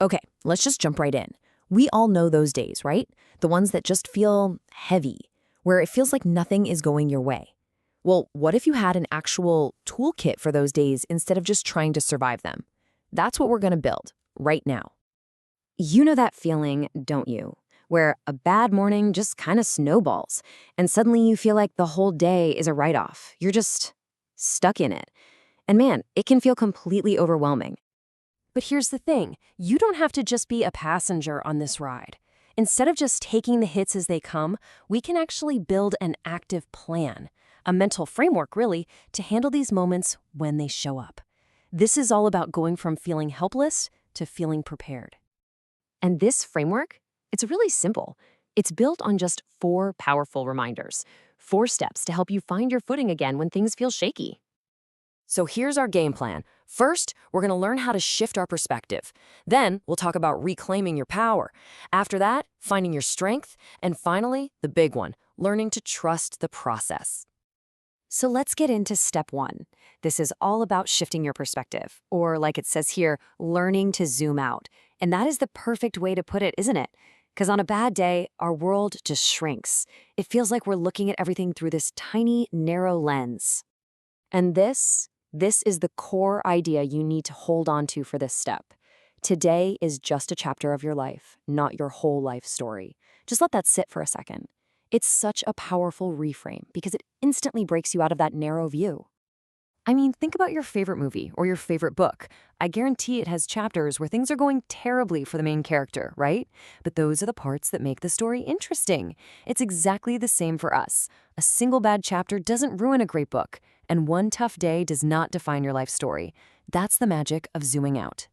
Okay, let's just jump right in. We all know those days, right? The ones that just feel heavy, where it feels like nothing is going your way. Well, what if you had an actual toolkit for those days instead of just trying to survive them? That's what we're going to build right now. You know that feeling, don't you? Where a bad morning just kind of snowballs, and suddenly you feel like the whole day is a write off. You're just stuck in it. And man, it can feel completely overwhelming. But here's the thing, you don't have to just be a passenger on this ride. Instead of just taking the hits as they come, we can actually build an active plan, a mental framework really, to handle these moments when they show up. This is all about going from feeling helpless to feeling prepared. And this framework, it's really simple. It's built on just 4 powerful reminders, 4 steps to help you find your footing again when things feel shaky. So here's our game plan. First, we're going to learn how to shift our perspective. Then, we'll talk about reclaiming your power. After that, finding your strength. And finally, the big one, learning to trust the process. So let's get into step 1. This is all about shifting your perspective, or like it says here, learning to zoom out. And that is the perfect way to put it, isn't it? Because on a bad day, our world just shrinks. It feels like we're looking at everything through this tiny, narrow lens. And this is the core idea you need to hold on to for this step. Today is just a chapter of your life, not your whole life story. Just let that sit for a second. It's such a powerful reframe because it instantly breaks you out of that narrow view. I mean, think about your favorite movie or your favorite book. I guarantee it has chapters where things are going terribly for the main character, right? But those are the parts that make the story interesting. It's exactly the same for us. A single bad chapter doesn't ruin a great book, and one tough day does not define your life story. That's the magic of zooming out.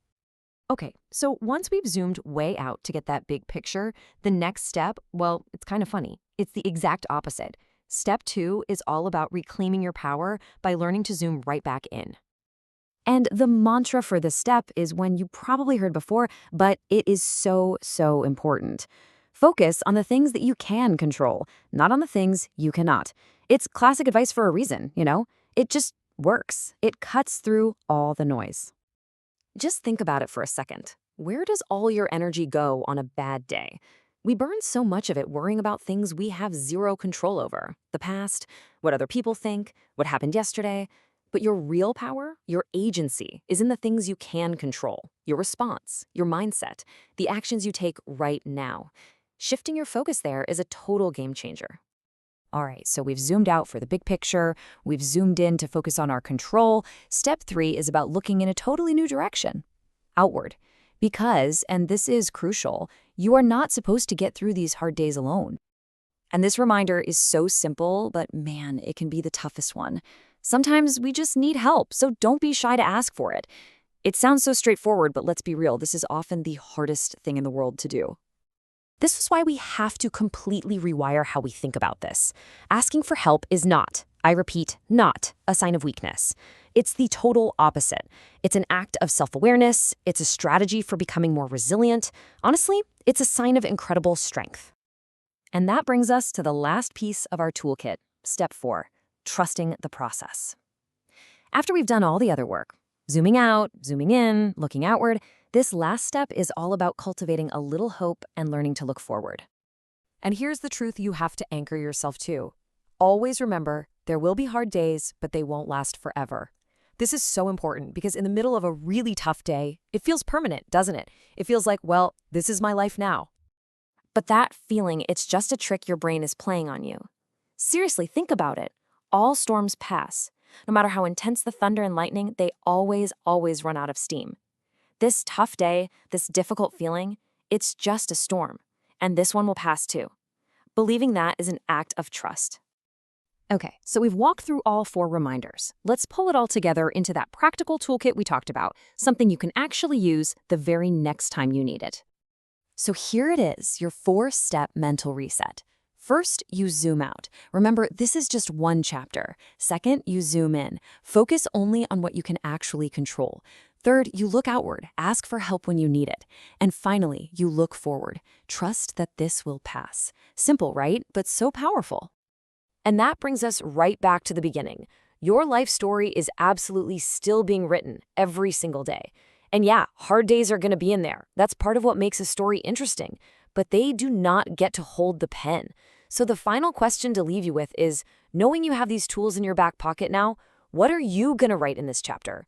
Okay, so once we've zoomed way out to get that big picture, the next step, well, it's kind of funny. It's the exact opposite. Step 2 is all about reclaiming your power by learning to zoom right back in. And the mantra for this step is one you probably heard before, but it is so, so important. Focus on the things that you can control, not on the things you cannot. It's classic advice for a reason, you know? It just works. It cuts through all the noise. Just think about it for a second. Where does all your energy go on a bad day? We burn so much of it worrying about things we have zero control over. The past, what other people think, what happened yesterday. But your real power, your agency, is in the things you can control. Your response, your mindset, the actions you take right now. Shifting your focus there is a total game changer. All right, so we've zoomed out for the big picture. We've zoomed in to focus on our control. Step 3 is about looking in a totally new direction, outward. Because, and this is crucial, you are not supposed to get through these hard days alone. And this reminder is so simple, but man, it can be the toughest one. Sometimes we just need help, so don't be shy to ask for it. It sounds so straightforward, but let's be real, this is often the hardest thing in the world to do. This is why we have to completely rewire how we think about this. Asking for help is not, I repeat, not a sign of weakness. It's the total opposite. It's an act of self-awareness. It's a strategy for becoming more resilient. Honestly, it's a sign of incredible strength. And that brings us to the last piece of our toolkit, step 4, trusting the process. After we've done all the other work, zooming out, zooming in, looking outward, this last step is all about cultivating a little hope and learning to look forward. And here's the truth you have to anchor yourself to. Always remember, there will be hard days, but they won't last forever. This is so important because in the middle of a really tough day, it feels permanent, doesn't it? It feels like, well, this is my life now. But that feeling, it's just a trick your brain is playing on you. Seriously, think about it. All storms pass. No matter how intense the thunder and lightning, they always run out of steam. This tough day, this difficult feeling, it's just a storm. And this one will pass too. Believing that is an act of trust. Okay, so we've walked through all 4 reminders. Let's pull it all together into that practical toolkit we talked about, something you can actually use the very next time you need it. So here it is, your 4-step mental reset. First, you zoom out. Remember, this is just one chapter. Second, you zoom in. Focus only on what you can actually control. Third, you look outward. Ask for help when you need it. And finally, you look forward. Trust that this will pass. Simple, right? But so powerful. And that brings us right back to the beginning. Your life story is absolutely still being written every single day. And yeah, hard days are going to be in there. That's part of what makes a story interesting. But they do not get to hold the pen. So the final question to leave you with is, knowing you have these tools in your back pocket now, what are you going to write in this chapter?